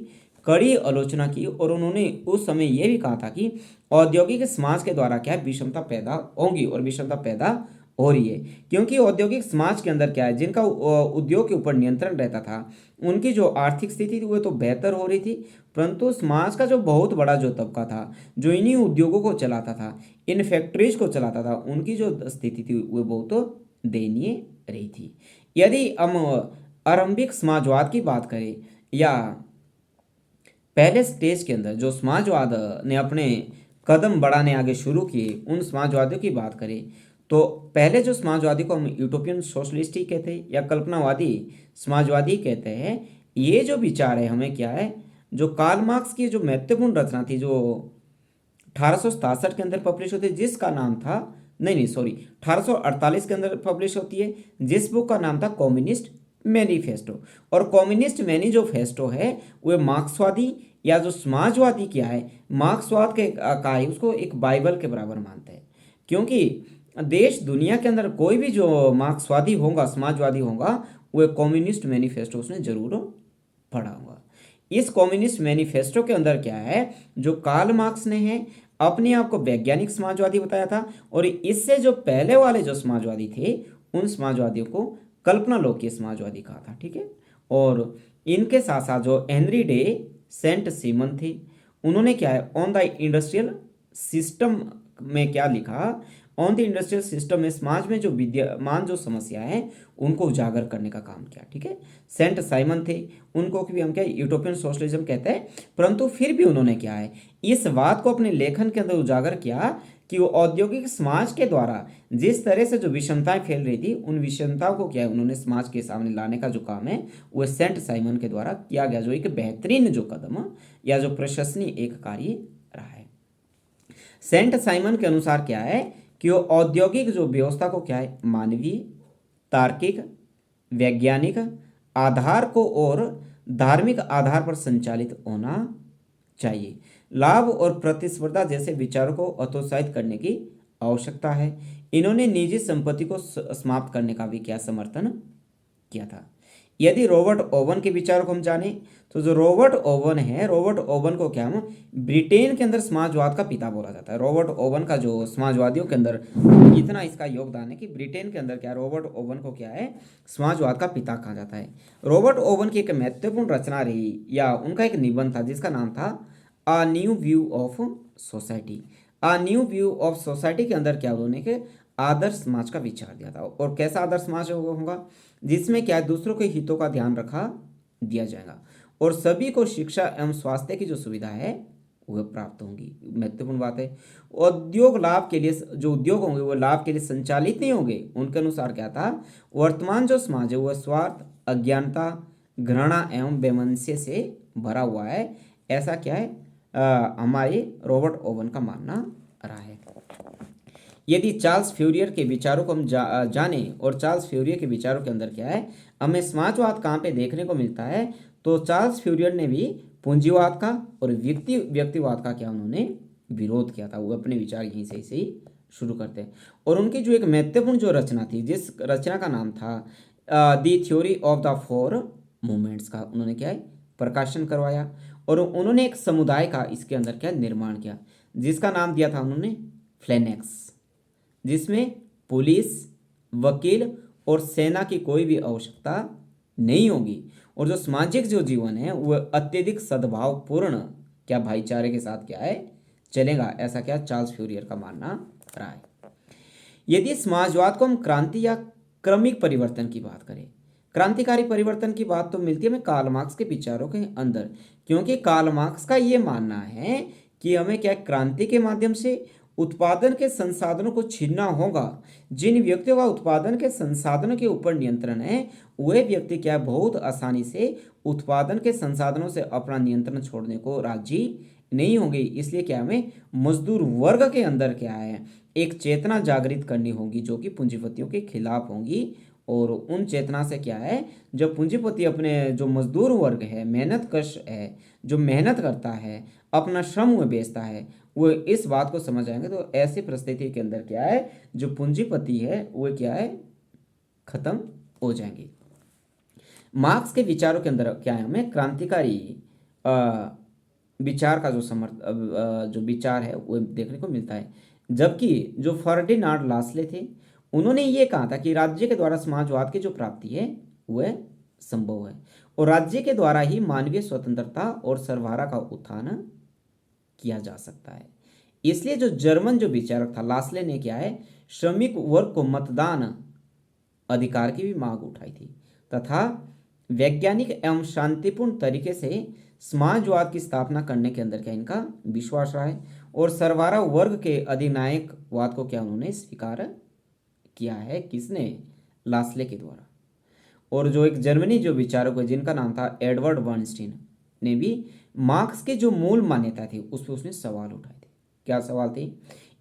कड़ी आलोचना की, और उन्होंने उस समय यह भी कहा था कि औद्योगिक समाज के द्वारा क्या है विषमता पैदा होगी और विषमता पैदा हो रही है। क्योंकि औद्योगिक समाज के अंदर क्या है जिनका उद्योग के ऊपर नियंत्रण रहता था, उनकी जो आर्थिक स्थिति थी वो तो बेहतर हो रही थी, परंतु समाज का जो बहुत बड़ा जो तबका था जो इन्हीं उद्योगों को चलाता था, इन फैक्ट्रीज को चलाता था, उनकी जो स्थिति थी वो बहुत दयनीय रही थी। यदि हम आरंभिक समाजवाद की बात करें या पहले स्टेज के अंदर जो समाजवाद ने अपने कदम बढ़ाने आगे शुरू किए उन समाजवादियों की बात करें, तो पहले जो समाजवादी को हम यूटोपियन सोशलिस्ट ही कहते हैं या कल्पनावादी समाजवादी कहते हैं। ये जो विचार है हमें क्या है जो कार्ल मार्क्स की जो महत्वपूर्ण रचना थी जो 1867 के अंदर पब्लिश होती है जिसका नाम था, नहीं नहीं सॉरी, 1848 के अंदर पब्लिश होती है, जिस बुक का नाम था कम्युनिस्ट मैनिफेस्टो। और कम्युनिस्ट मैनिफेस्टो है वह मार्क्सवादी या जो समाजवादी क्या है, मार्क्सवाद के का है, उसको एक बाइबल के बराबर मानते हैं। क्योंकि देश दुनिया के अंदर कोई भी जो मार्क्सवादी होगा, समाजवादी होगा, वह कम्युनिस्ट मैनिफेस्टो उसने जरूर पढ़ा होगा। इस कम्युनिस्ट मैनिफेस्टो के अंदर क्या है, जो कार्ल मार्क्स ने है अपने आप को वैज्ञानिक समाजवादी बताया था, और इससे जो पहले वाले जो समाजवादी थे उन समाजवादियों को कल्पना लोकीय समाजवादी कहा था। ठीक है। और इनके साथ साथ जो हेनरी डे सेंट सीमन थे, उन्होंने क्या है ऑन द इंडस्ट्रियल सिस्टम में क्या लिखा, ऑन द इंडस्ट्रियल सिस्टम में समाज में जो विद्यमान जो समस्या है उनको उजागर करने का काम किया। ठीक है। सेंट साइमन थे, उनको भी हम क्या यूटोपियन सोशलिज्म कहते हैं, परंतु फिर भी उन्होंने क्या है इस बात को अपने लेखन के अंदर उजागर किया कि वो औद्योगिक समाज के द्वारा जिस तरह से जो विषमताएं फैल रही थी उन विषमताओं को क्या है उन्होंने समाज के सामने लाने का जो काम है वो सेंट साइमन के द्वारा किया गया, जो एक बेहतरीन जो कदम या जो प्रशंसनीय एक कार्य रहा है। सेंट साइमन के अनुसार क्या है कि वो औद्योगिक जो व्यवस्था को क्या है मानवीय, तार्किक, वैज्ञानिक आधार को और धार्मिक आधार पर संचालित होना चाहिए। लाभ और प्रतिस्पर्धा जैसे विचारों को हतोत्साहित करने की आवश्यकता है। इन्होंने निजी संपत्ति को समाप्त करने का भी क्या समर्थन किया था। यदि रॉबर्ट ओवन के विचारों को हम जाने तो जो रॉबर्ट ओवन है, रॉबर्ट ओवन को क्या हम ब्रिटेन के अंदर समाजवाद का पिता बोला जाता है। रॉबर्ट ओवन का जो समाजवादियों के अंदर इतना इसका योगदान है कि ब्रिटेन के अंदर क्या रॉबर्ट ओवन को क्या है समाजवाद का पिता कहा जाता है। रॉबर्ट ओवन की एक महत्वपूर्ण रचना रही या उनका एक निबंध था जिसका नाम था a new view of society. A new view of society के अंदर क्या उन्होंने के आदर्श समाज का विचार दिया था। और कैसा आदर्श समाज होगा जिसमें क्या है दूसरों के हितों का ध्यान रखा दिया जाएगा और सभी को शिक्षा एवं स्वास्थ्य की जो सुविधा है वह प्राप्त होंगी। महत्वपूर्ण बात है। उद्योग लाभ के लिए जो उद्योग होंगे वो लाभ के लिए संचालित नहीं होंगे। उनके अनुसार क्या था, वर्तमान जो समाज है वह स्वार्थ, अज्ञानता, घृणा एवं बेमनस्य से भरा हुआ है। ऐसा क्या है हमारे रॉबर्ट ओवन का मानना रहा है। यदि चार्ल्स फ्यूरियर के विचारों को हम जाने और चार्ल्स फ्यूरियर के विचारों के अंदर क्या है हमें समाजवाद कहाँ पे देखने को मिलता है, तो चार्ल्स फ्यूरियर ने भी पूंजीवाद का और व्यक्तिवाद का क्या उन्होंने विरोध किया था। वो अपने विचार यहीं से ही शुरू करते हैं। और उनकी जो एक महत्वपूर्ण जो रचना थी, जिस रचना का नाम था the theory of the four movements का उन्होंने क्या है प्रकाशन करवाया। और उन्होंने एक समुदाय का इसके अंदर क्या निर्माण किया जिसका नाम दिया था उन्होंने फ्लेनेक्स, जिसमें पुलिस, वकील और सेना की कोई भी आवश्यकता नहीं होगी और जो सामाजिक जो जीवन है वह अत्यधिक सद्भावपूर्ण क्या भाईचारे के साथ क्या है चलेगा। ऐसा क्या चार्ल्स फ्यूरियर का मानना रहा है। यदि समाजवाद को हम क्रांति या क्रमिक परिवर्तन की बात करें, क्रांतिकारी परिवर्तन की बात तो मिलती है हमें कार्ल मार्क्स के विचारों के अंदर, क्योंकि कार्ल मार्क्स का ये मानना है कि हमें क्या क्रांति के माध्यम से उत्पादन के संसाधनों को छीनना होगा। जिन व्यक्तियों का उत्पादन के संसाधनों के ऊपर नियंत्रण है वे व्यक्ति क्या बहुत आसानी से उत्पादन के संसाधनों से अपना नियंत्रण छोड़ने को राजी नहीं होंगे। इसलिए क्या हमें मजदूर वर्ग के अंदर क्या है एक चेतना जागृत करनी होगी जो कि पूंजीपतियों के खिलाफ होंगी। और उन चेतना से क्या है जब पूंजीपति अपने जो मजदूर वर्ग है, मेहनत कश है, जो मेहनत करता है, अपना श्रम वो बेचता है, वो इस बात को समझ आएंगे तो ऐसी परिस्थिति के अंदर क्या है जो पूंजीपति है वो क्या है खत्म हो जाएंगे। मार्क्स के विचारों के अंदर क्या है हमें क्रांतिकारी विचार का जो विचार है वो देखने को मिलता है। जबकि जो फर्डिनांड लासले थे उन्होंने ये कहा था कि राज्य के द्वारा समाजवाद की जो प्राप्ति है वह संभव है और राज्य के द्वारा ही मानवीय स्वतंत्रता और सर्वहारा का उत्थान किया जा सकता है। इसलिए जो जर्मन जो विचारक था लासले ने क्या है श्रमिक वर्ग को मतदान अधिकार की भी मांग उठाई थी तथा वैज्ञानिक एवं शांतिपूर्ण तरीके से समाजवाद की स्थापना करने के अंदर क्या इनका विश्वास रहा है और सर्वहारा वर्ग के अधिनायकवाद को क्या उन्होंने स्वीकार किया है। किसने? लासले के द्वारा। और जो एक जर्मनी जो विचारक है जिनका नाम था एडवर्ड बर्नस्टीन ने भी मार्क्स की जो मूल मान्यता थी उस पर उसने सवाल उठाए थे। क्या सवाल थे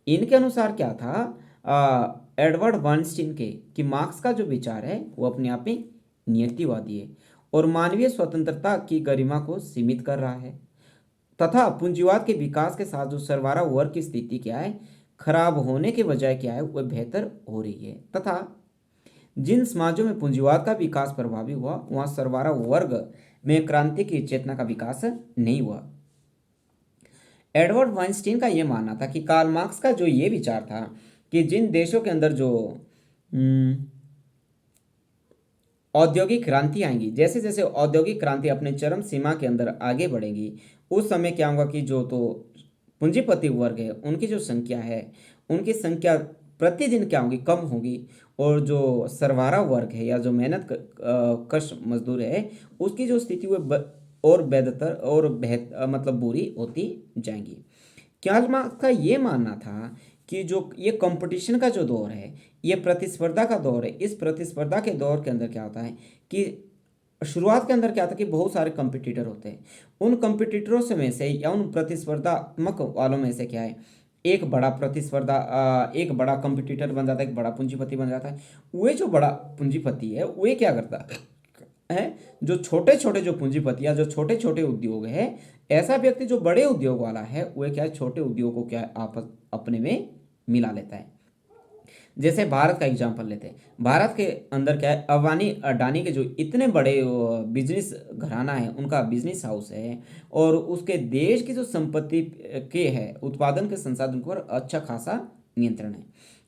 इनके अनुसार? क्या था एडवर्ड बर्नस्टीन के कि मार्क्स का जो विचार है वो अपने आप में नियतिवादी है और मानवीय स्वतंत्रता की गरिमा को सीमित कर रहा है तथा पूंजीवाद के विकास के साथ जो सर्वहारा वर्ग की स्थिति क्या है, खराब होने के बजाय क्या है, वह बेहतर हो रही है तथा जिन समाजों में पूंजीवाद का विकास प्रभावी हुआ वहां सर्वहारा वर्ग में क्रांति की चेतना का विकास नहीं हुआ। एडवर्ड वाइंस्टीन का यह मानना था कि कार्ल मार्क्स का जो ये विचार था कि जिन देशों के अंदर जो औद्योगिक क्रांति आएंगी, जैसे जैसे औद्योगिक क्रांति अपने चरम सीमा के अंदर आगे बढ़ेगी उस समय क्या होगा कि जो तो पूंजीपति वर्ग है उनकी जो संख्या है उनकी संख्या प्रतिदिन क्या होगी, कम होगी और जो सर्वहारा वर्ग है या जो मेहनत कश मजदूर है उसकी जो स्थिति वो और बेहतर और मतलब बुरी होती जाएंगी। कार्ल मार्क्स का ये मानना था कि जो ये कंपटीशन का जो दौर है, ये प्रतिस्पर्धा का दौर है, इस प्रतिस्पर्धा के दौर के अंदर क्या होता है कि शुरुआत के अंदर क्या था कि बहुत सारे कंपटीटर होते हैं, उन कंपटीटरों से में से या उन प्रतिस्पर्धात्मक वालों में से क्या है, एक बड़ा एक बड़ा कंपटीटर बन जाता है, एक बड़ा पूंजीपति बन जाता है। वह जो बड़ा पूंजीपति है वह क्या करता है, जो छोटे छोटे जो पूंजीपति या जो छोटे छोटे उद्योग है, ऐसा व्यक्ति जो बड़े उद्योग वाला है वह क्या है, छोटे उद्योग को क्या है आपस अपने में मिला लेता है। जैसे भारत का एग्जांपल लेते हैं, भारत के अंदर क्या है, अबानी अडानी के जो इतने बड़े बिजनेस घराना है, उनका बिजनेस हाउस है और उसके देश की जो संपत्ति के है उत्पादन के संसाधन पर अच्छा खासा नियंत्रण है।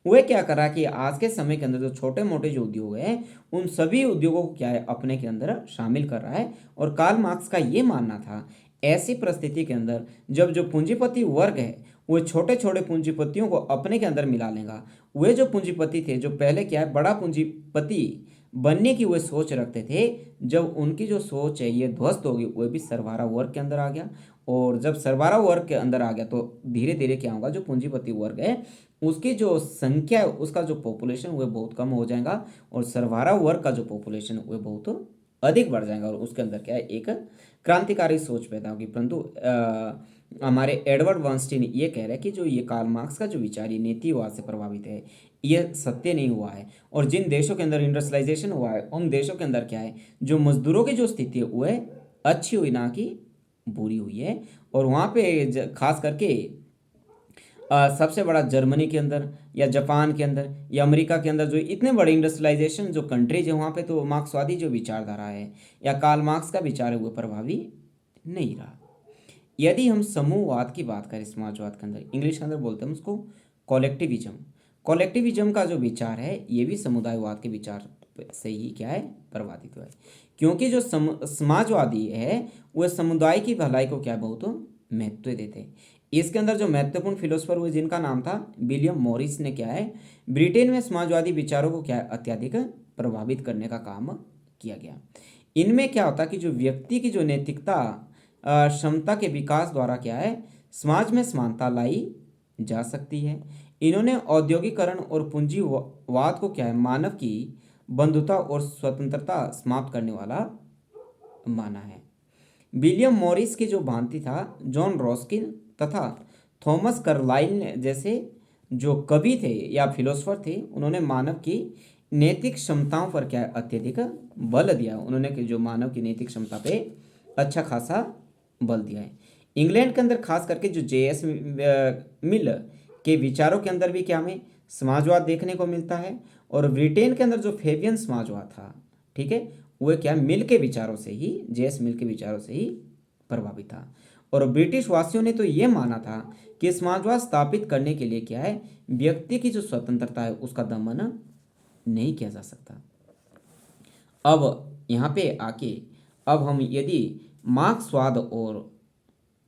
वह क्या कर रहा है कि आज के समय के अंदर जो छोटे मोटे जो उद्योग हैं उन सभी उद्योगों को क्या है अपने के अंदर शामिल कर रहा है। और कार्ल मार्क्स का ये मानना था ऐसी परिस्थिति के अंदर जब जो पूंजीपति वर्ग है वो छोटे छोटे पूंजीपतियों को अपने के अंदर मिला लेगा, वे जो पूंजीपति थे जो पहले क्या है बड़ा पूंजीपति बनने की वे सोच रखते थे, जब उनकी जो सोच है ये ध्वस्त होगी, वह भी सर्वहारा वर्ग के अंदर आ गया। और जब सर्वहारा वर्ग के अंदर आ गया तो धीरे धीरे क्या होगा, जो पूंजीपति वर्ग है उसकी जो संख्या है उसका जो पॉपुलेशन वह बहुत कम हो जाएगा और सर्वहारा वर्ग का जो पॉपुलेशन वह बहुत अधिक बढ़ जाएगा और उसके अंदर क्या है एक क्रांतिकारी सोच पैदा होगी। परंतु हमारे एडवर्ड वाइंस्टीन ये कह रहे हैं कि जो ये कार्ल मार्क्स का जो विचार ये नीतिवाद से प्रभावित है, ये सत्य नहीं हुआ है। और जिन देशों के अंदर इंडस्ट्रियलाइजेशन हुआ है उन देशों के अंदर क्या है, जो मजदूरों की जो स्थिति है वह अच्छी हुई ना कि बुरी हुई है। और वहाँ पे खास करके सबसे बड़ा जर्मनी के अंदर या जापान के अंदर या अमेरिका के अंदर जो इतने बड़े इंडस्ट्रियलाइजेशन जो कंट्रीज है वहाँ पे तो मार्क्सवादी जो विचारधारा है या कार्ल मार्क्स का विचार है वो प्रभावी नहीं रहा। यदि हम समूहवाद की बात करें समाजवाद के अंदर, इंग्लिश के अंदर बोलते हैं उसको कॉलेक्टिविज्म। कॉलेक्टिविज्म का जो विचार है ये भी समुदायवाद के विचार से ही क्या है प्रभावित हुआ है, क्योंकि जो समाजवादी है वह समुदाय की भलाई को क्या बहुत महत्व देते हैं। इसके अंदर जो महत्वपूर्ण फिलोसफर हुए जिनका नाम था विलियम मॉरिस ने क्या है ब्रिटेन में समाजवादी विचारों को क्या है अत्यधिक प्रभावित करने का काम किया गया। इनमें क्या होता कि जो व्यक्ति की जो नैतिकता क्षमता के विकास द्वारा क्या है समाज में समानता लाई जा सकती है। इन्होंने औद्योगिकरण और पूंजीवाद को क्या है मानव की बंधुता और स्वतंत्रता समाप्त करने वाला माना है। विलियम मॉरिस की जो भांति था जॉन रॉस्किन तथा थॉमस कार्लाइल जैसे जो कवि थे या फिलोसफर थे, उन्होंने मानव की नैतिक क्षमताओं पर क्या अत्यधिक बल दिया। उन्होंने जो मानव की नैतिक क्षमता पे अच्छा खासा बल दिया है। इंग्लैंड के अंदर खास करके जो J.S. मिल के विचारों के अंदर भी क्या हमें समाजवाद देखने को मिलता है। और ब्रिटेन के अंदर जो फेबियन समाजवाद था, ठीक है, वह क्या मिल के विचारों से ही J.S. मिल के विचारों से ही प्रभावित था। और ब्रिटिश वासियों ने तो ये माना था कि समाजवाद स्थापित करने के लिए क्या है व्यक्ति की जो स्वतंत्रता है उसका दमन नहीं किया जा सकता। अब यहाँ पे आके अब हम यदि मार्क्सवाद और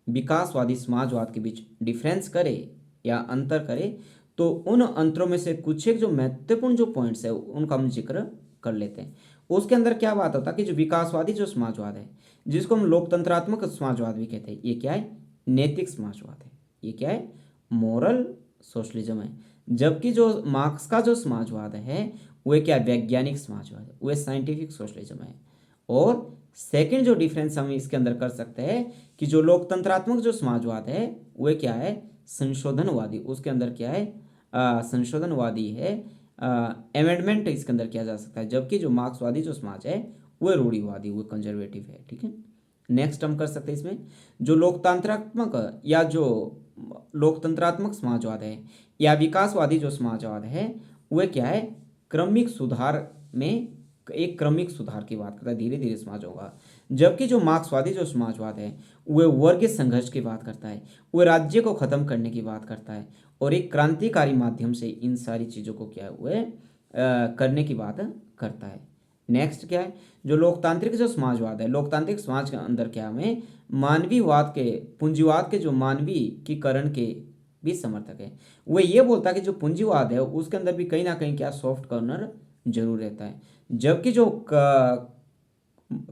विकासवादी समाजवाद के बीच डिफरेंस करें या अंतर करें तो उन अंतरों में से कुछ एक जो महत्वपूर्ण जो पॉइंट्स है उनका हम जिक्र कर लेते हैं। उसके अंदर क्या बात होता है कि जो विकासवादी जो समाजवाद है जिसको हम लोकतंत्रात्मक समाजवाद भी कहते हैं, ये क्या है नैतिक समाजवाद है, ये क्या है मोरल सोशलिज्म है। जबकि जो मार्क्स का जो समाजवाद है वह क्या वैज्ञानिक समाजवाद है, वह साइंटिफिक सोशलिज्म है। और सेकंड जो डिफरेंस हम इसके अंदर कर सकते हैं कि जो लोकतंत्रात्मक जो समाजवाद है वह क्या है संशोधनवादी, उसके अंदर क्या है संशोधनवादी है अमेंडमेंट इसके अंदर किया जा सकता है, जबकि जो मार्क्सवादी जो समाज है वो रूढ़िवादी, वो कंजर्वेटिव है। ठीक है, नेक्स्ट हम कर सकते हैं इसमें जो लोकतांत्रात्मक या जो लोकतंत्रात्मक समाजवाद है या विकासवादी जो समाजवाद है वह क्या है, क्रमिक सुधार में एक क्रमिक सुधार की बात करता है, धीरे धीरे समाज होगा। जबकि जो मार्क्सवादी जो समाजवाद है वह वर्गीय संघर्ष की बात करता है, वह राज्य को खत्म करने की बात करता है और एक क्रांतिकारी माध्यम से इन सारी चीज़ों को क्या है वह करने की बात करता है। नेक्स्ट क्या है, जो लोकतांत्रिक जो समाजवाद है, लोकतांत्रिक समाज के अंदर क्या हमें मानवीयवाद के, पूंजीवाद के जो मानवीकीकरण के भी समर्थक है। वह ये बोलता है कि जो पूंजीवाद है उसके अंदर भी कहीं ना कहीं क्या सॉफ्ट कॉर्नर जरूर रहता है, जबकि जो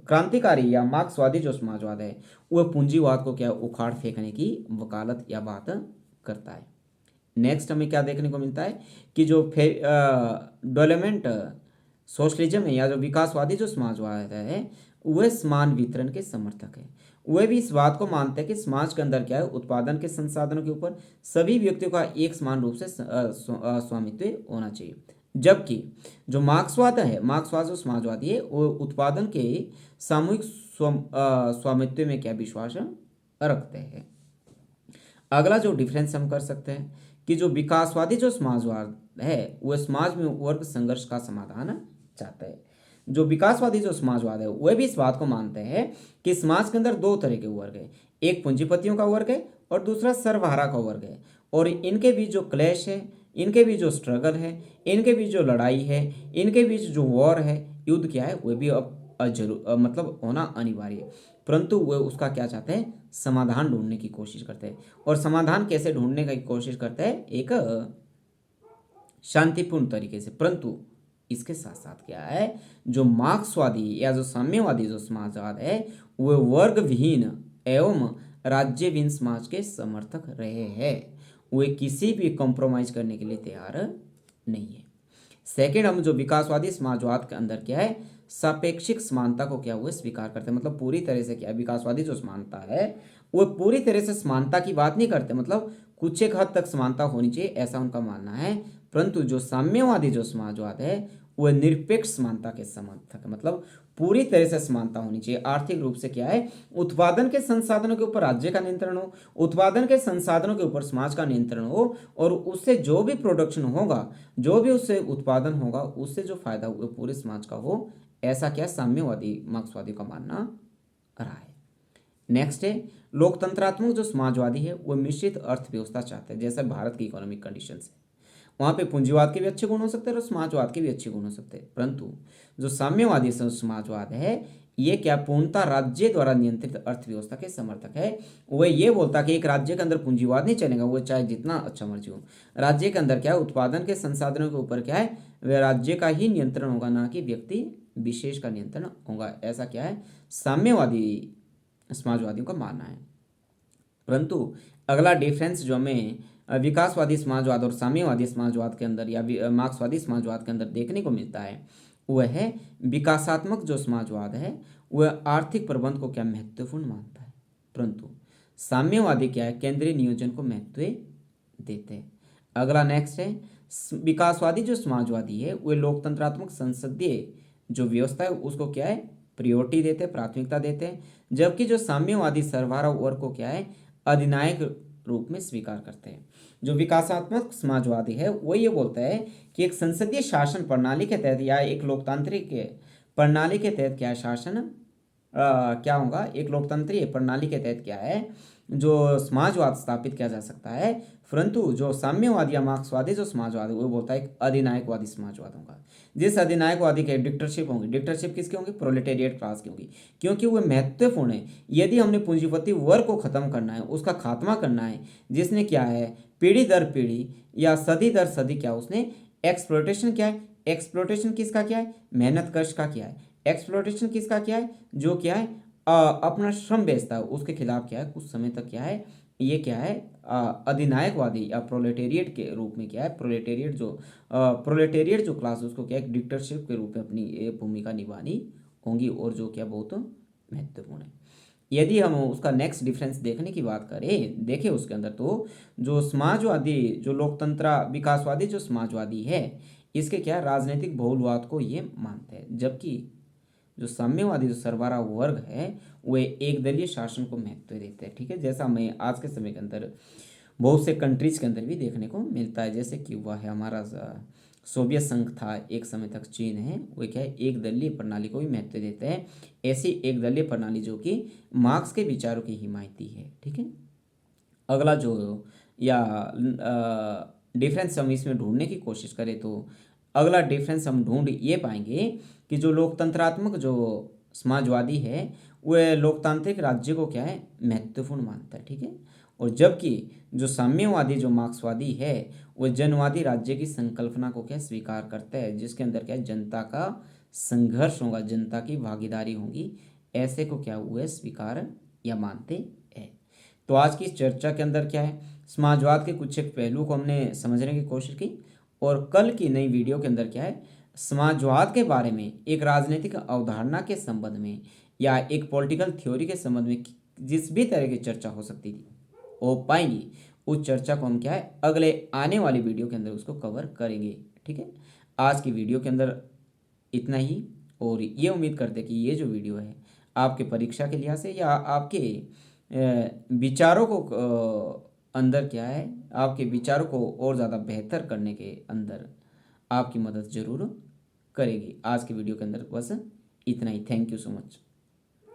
क्रांतिकारी या मार्क्सवादी जो समाजवाद है वह पूंजीवाद को क्या उखाड़ फेंकने की वकालत या बात करता है। नेक्स्ट हमें क्या देखने को मिलता है कि जो डेवलपमेंट सोशलिज्म है या जो विकासवादी जो समाजवाद है वह समान वितरण के समर्थक है। वह भी इस बात को मानते हैं कि समाज के अंदर क्या है उत्पादन के संसाधनों के ऊपर सभी व्यक्तियों का एक समान रूप से स्वामित्व होना चाहिए, जबकि जो मार्क्सवाद है, मार्क्सवाद जो समाजवादी है वो उत्पादन के सामूहिक स्वामित्व में क्या विश्वास रखते हैं। अगला जो डिफरेंस हम कर सकते हैं कि जो विकासवादी जो समाजवाद है वह समाज में वर्ग संघर्ष का समाधान चाहता है। जो विकासवादी जो समाजवाद है वह भी इस बात को मानते हैं कि समाज के अंदर दो तरह के वर्ग है, एक पूंजीपतियों का वर्ग है और दूसरा सर्वहारा का वर्ग है, और इनके बीच जो क्लैश है, इनके बीच जो स्ट्रगल है, इनके बीच जो लड़ाई है, इनके बीच जो वॉर है, युद्ध क्या है वह भी अब मतलब होना अनिवार्य है, परंतु वह उसका क्या चाहते हैं, समाधान ढूंढने की कोशिश करते हैं। और समाधान कैसे ढूंढने की कोशिश करते हैं, एक शांतिपूर्ण तरीके से। परंतु इसके साथ साथ क्या है, जो मार्क्सवादी या जो साम्यवादी जो समाजवाद है वह वर्ग विहीन एवं राज्य विहीन समाज के समर्थक रहे हैं, वे किसी भी कॉम्प्रोमाइज करने के लिए तैयार नहीं है। सेकेंड, हम जो विकासवादी समाजवाद के अंदर क्या है सापेक्षिक समानता को क्या हुआ स्वीकार करते हैं, मतलब पूरी तरह से क्या विकासवादी जो समानता है वो पूरी तरह से समानता की बात नहीं करते, मतलब कुछ एक हद तक समानता होनी चाहिए ऐसा उनका मानना है। परंतु जो साम्यवादी जो समाजवाद है वह निरपेक्ष समानता के समर्थक है, मतलब पूरी तरह से समानता होनी चाहिए। आर्थिक रूप से क्या है उत्पादन के संसाधनों के ऊपर राज्य का नियंत्रण हो, उत्पादन के संसाधनों के ऊपर समाज का नियंत्रण हो, और उससे जो भी प्रोडक्शन होगा, जो भी उससे उत्पादन होगा, उससे जो फायदा वो पूरे समाज का हो, ऐसा क्या साम्यवादी मार्क्सवादी का मानना रहा है। नेक्स्ट है लोकतंत्रात्मक जो समाजवादी है वो मिश्रित अर्थव्यवस्था चाहते हैं, जैसे भारत की इकोनॉमिक कंडीशंस है, वहाँ पे पूंजीवाद के भी अच्छे गुण हो सकते हैं और समाजवाद के भी अच्छे गुण हो सकते हैं। परंतु जो साम्यवादी समाजवाद है ये क्या पूर्णतः राज्य द्वारा नियंत्रित अर्थव्यवस्था के समर्थक है। वह ये बोलता कि एक राज्य के अंदर पूंजीवाद नहीं चलेगा, वो चाहे जितना अच्छा मर्जी हो, राज्य के अंदर क्या है उत्पादन के संसाधनों के ऊपर क्या है वह राज्य का ही नियंत्रण होगा, ना कि व्यक्ति विशेष का नियंत्रण होगा। ऐसा क्या है साम्यवादी समाजवादियों का मानना है। परंतु अगला डिफरेंस जो हमें विकासवादी समाजवाद और साम्यवादी समाजवाद के अंदर या मार्क्सवादी समाजवाद के अंदर देखने को मिलता है वह है विकासात्मक जो समाजवाद है वह आर्थिक प्रबंध को क्या महत्वपूर्ण मानता है, परंतु साम्यवादी क्या है केंद्रीय नियोजन को महत्व देते हैं। अगला नेक्स्ट है विकासवादी जो समाजवादी है वह लोकतंत्रात्मक संसदीय जो व्यवस्था है उसको क्या है प्रायोरिटी देते हैं, प्राथमिकता देते हैं, जबकि जो साम्यवादी सर्वहारा वर्ग को क्या है अधिनायक रूप में स्वीकार करते हैं। जो विकासात्मक समाजवादी है वो ये बोलता है कि एक संसदीय शासन प्रणाली के तहत या एक लोकतांत्रिक प्रणाली के तहत क्या शासन क्या होगा, एक लोकतंत्रीय प्रणाली के तहत क्या है जो समाजवाद स्थापित किया जा सकता है। परंतु जो साम्यवादी या मार्क्सवादी जो समाजवाद है वो बोलता है एक अधिनायकवादी समाजवाद होगा, जिस अधिनायकवादी के डिक्टेटरशिप होंगी, डिक्टेटरशिप किसकी होंगी प्रोलेटेरिएट क्लास की होगी, क्योंकि वह महत्वपूर्ण है। यदि हमने पूंजीपति वर्ग को खत्म करना है, उसका खात्मा करना है, जिसने क्या है पीढ़ी दर पीढ़ी या सदी दर सदी क्या उसने एक्सप्लोटेशन क्या है, एक्सप्लोटेशन किसका क्या है मेहनत कश का क्या है, एक्सप्लोटेशन किसका क्या है जो क्या है अपना श्रम बेचता है, उसके खिलाफ क्या है कुछ समय तक क्या है ये क्या है अधिनायकवादी या प्रोलेटेरिएट के रूप में क्या है प्रोलेटेरिएट जो क्लास उसको क्या है डिक्टेटरशिप के रूप में अपनी ये भूमिका निभानी होंगी, और जो क्या बहुत महत्वपूर्ण है। यदि हम उसका नेक्स्ट डिफरेंस देखने की बात करें देखें उसके अंदर, तो जो समाजवादी जो लोकतंत्र विकासवादी जो समाजवादी है इसके क्या है, राजनीतिक बहुलवाद को ये मानते हैं, जबकि जो साम्यवादी जो सरबराह वर्ग है वे एक दलीय शासन को महत्व देते हैं। ठीक है, जैसा हमें आज के समय के अंदर बहुत से कंट्रीज के अंदर भी देखने को मिलता है, जैसे क्यूबा है हमारा, सोवियत संघ था एक समय तक, चीन है, वे क्या है, एक दलीय प्रणाली को भी महत्व देते हैं। ऐसी एक दलीय प्रणाली जो कि मार्क्स के विचारों की हिमायती है। ठीक है, अगला जो या डिफरेंस हम इसमें ढूंढने की कोशिश करें तो अगला डिफरेंस हम ढूंढ ये पाएंगे कि जो लोकतंत्रात्मक जो समाजवादी है वह लोकतांत्रिक राज्य को क्या है, महत्वपूर्ण मानता है। ठीक है, और जबकि जो साम्यवादी जो मार्क्सवादी है वह जनवादी राज्य की संकल्पना को क्या स्वीकार करता है, जिसके अंदर क्या है, जनता का संघर्ष होगा, जनता की भागीदारी होगी, ऐसे को क्या हुए स्वीकार या मानते हैं। तो आज की इस चर्चा के अंदर क्या है, समाजवाद के कुछ एक पहलू को हमने समझने की कोशिश की, और कल की नई वीडियो के अंदर क्या है, समाजवाद के बारे में एक राजनीतिक अवधारणा के संबंध में या एक पॉलिटिकल थ्योरी के संबंध में जिस भी तरह की चर्चा हो सकती थी हो पाएंगी, उस चर्चा को हम क्या है अगले आने वाली वीडियो के अंदर उसको कवर करेंगे। ठीक है, आज की वीडियो के अंदर इतना ही, और ये उम्मीद करते हैं कि ये जो वीडियो है आपके परीक्षा के लिहाज से या आपके विचारों को अंदर क्या है, आपके विचारों को और ज़्यादा बेहतर करने के अंदर आपकी मदद ज़रूर करेगी। आज की वीडियो के अंदर बस इतना ही। Thank you so much.